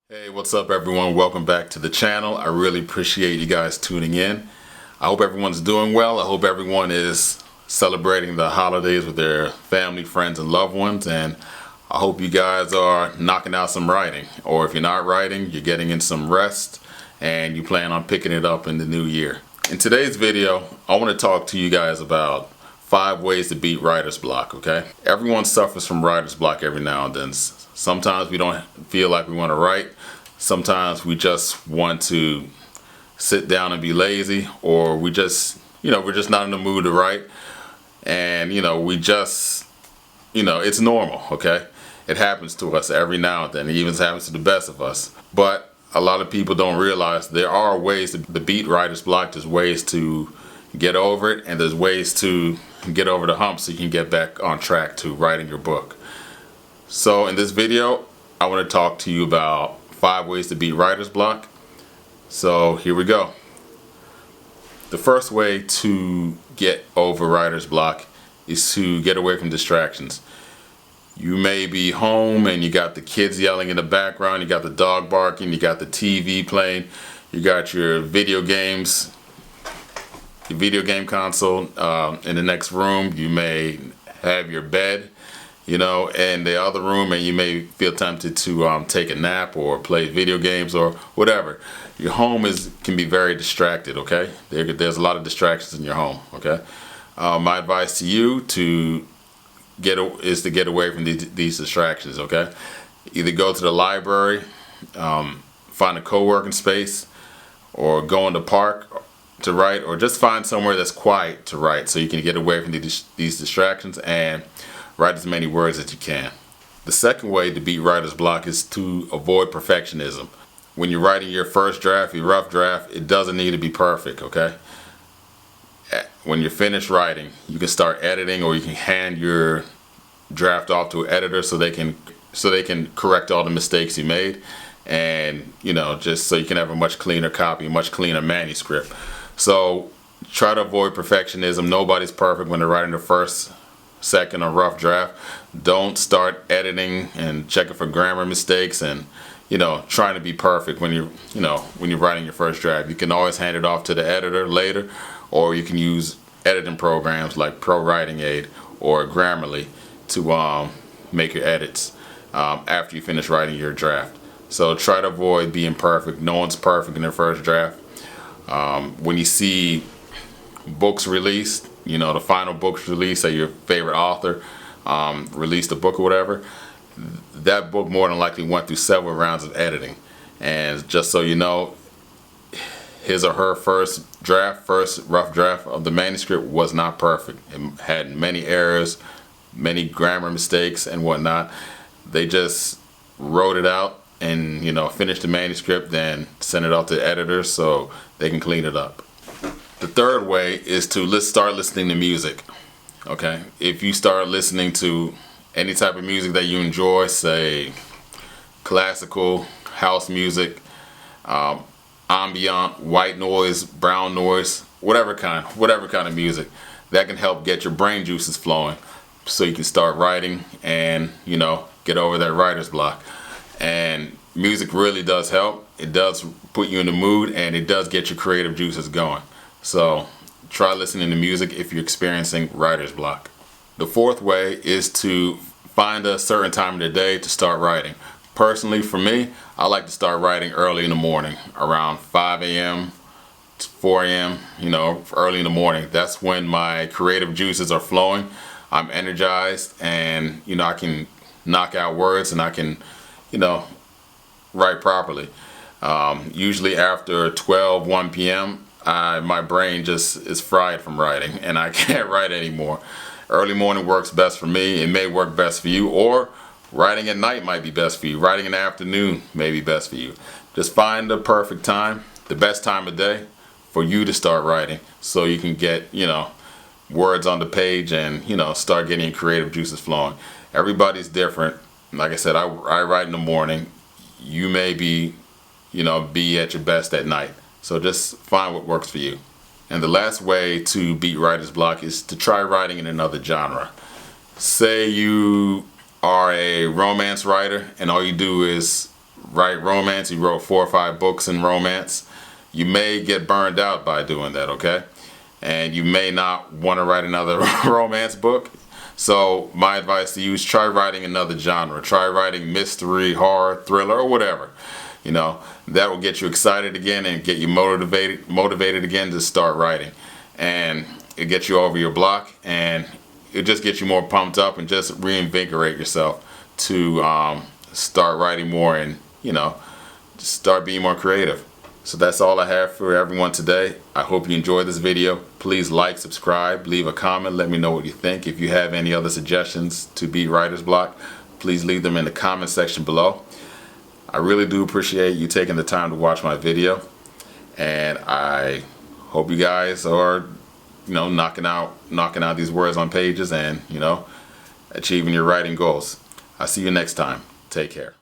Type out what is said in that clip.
Hey, what's up everyone? Welcome back to the channel. I really appreciate you guys tuning in. I hope everyone's doing well. I hope everyone is celebrating the holidays with their family, friends, and loved ones. And I hope you guys are knocking out some writing. Or if you're not writing, you're getting in some rest and you plan on picking it up in the new year. In today's video, I want to talk to you guys about 5 ways to beat writer's block, okay? Everyone suffers from writer's block every now and then. Sometimes we don't feel like we want to write. Sometimes we just want to sit down and be lazy, or we just, we're just not in the mood to write. And, it's normal, okay? It happens to us every now and then. It even happens to the best of us. But a lot of people don't realize there are ways to beat writer's block. There's ways to get over it, and there's ways to get over the hump so you can get back on track to writing your book. So in this video, I want to talk to you about 5 ways to beat writer's block. So here we go. The first way to get over writer's block is to get away from distractions. You may be home and you got the kids yelling in the background, you got the dog barking, you got the TV playing, you got your video games, your video game console in the next room. You may have your bed in the other room, and you may feel tempted to take a nap or play video games or whatever. Your home can be very distracted, okay? There's a lot of distractions in your home, okay? My advice to you is to get away from these distractions, okay? Either go to the library, find a co-working space, or go in the park to write, or just find somewhere that's quiet to write so you can get away from these distractions and write as many words as you can. The second way to beat writer's block is to avoid perfectionism. When you're writing your first draft, your rough draft, it doesn't need to be perfect, okay? When you're finished writing, you can start editing, or you can hand your draft off to an editor so they can correct all the mistakes you made, and just so you can have a much cleaner copy, a much cleaner manuscript. So try to avoid perfectionism. Nobody's perfect when they're writing the first, second, or rough draft. Don't start editing and checking for grammar mistakes and trying to be perfect when you're writing your first draft. You can always hand it off to the editor later, or you can use editing programs like Pro Writing Aid or Grammarly to make your edits after you finish writing your draft. So try to avoid being perfect. No one's perfect in their first draft. When you see books released, the final books released, say your favorite author released a book or whatever, that book more than likely went through several rounds of editing. And just so you know, his or her first rough draft of the manuscript was not perfect. It had many errors, many grammar mistakes and whatnot. They just wrote it out and finished the manuscript, then sent it off to the editors so they can clean it up. The third way is to start listening to music, okay? If you start listening to any type of music that you enjoy, say classical, house music, ambient, white noise, brown noise, whatever kind of music, that can help get your brain juices flowing so you can start writing and get over that writer's block. And music really does help. It does put you in the mood, and it does get your creative juices going. So try listening to music if you're experiencing writer's block. The fourth way is to find a certain time of the day to start writing. Personally, for me, I like to start writing early in the morning, around 5 a.m. to 4 a.m., early in the morning. That's when my creative juices are flowing. I'm energized, and I can knock out words, and I can write properly. Usually after 1 p.m., my brain just is fried from writing, and I can't write anymore. Early morning works best for me. It may work best for you, or writing at night might be best for you. Writing in the afternoon may be best for you. Just find the perfect time, the best time of day for you to start writing, so you can get words on the page and start getting creative juices flowing. Everybody's different. Like I said, I write in the morning. You may be at your best at night. So just find what works for you. And the last way to beat writer's block is to try writing in another genre. Say you are a romance writer and all you do is write romance, you wrote 4 or 5 books in romance, you may get burned out by doing that, okay? And you may not want to write another romance book. So my advice to you is try writing another genre. Try writing mystery, horror, thriller, or whatever. You know, that will get you excited again and get you motivated again to start writing. And it gets you over your block, and it just gets you more pumped up and just reinvigorate yourself to start writing more and, you know, start being more creative. So that's all I have for everyone today. I hope you enjoyed this video. Please like, subscribe, leave a comment, let me know what you think. If you have any other suggestions to beat writer's block, please leave them in the comment section below. I really do appreciate you taking the time to watch my video, and I hope you guys are, you know, knocking out these words on pages and, you know, achieving your writing goals. I'll see you next time. Take care.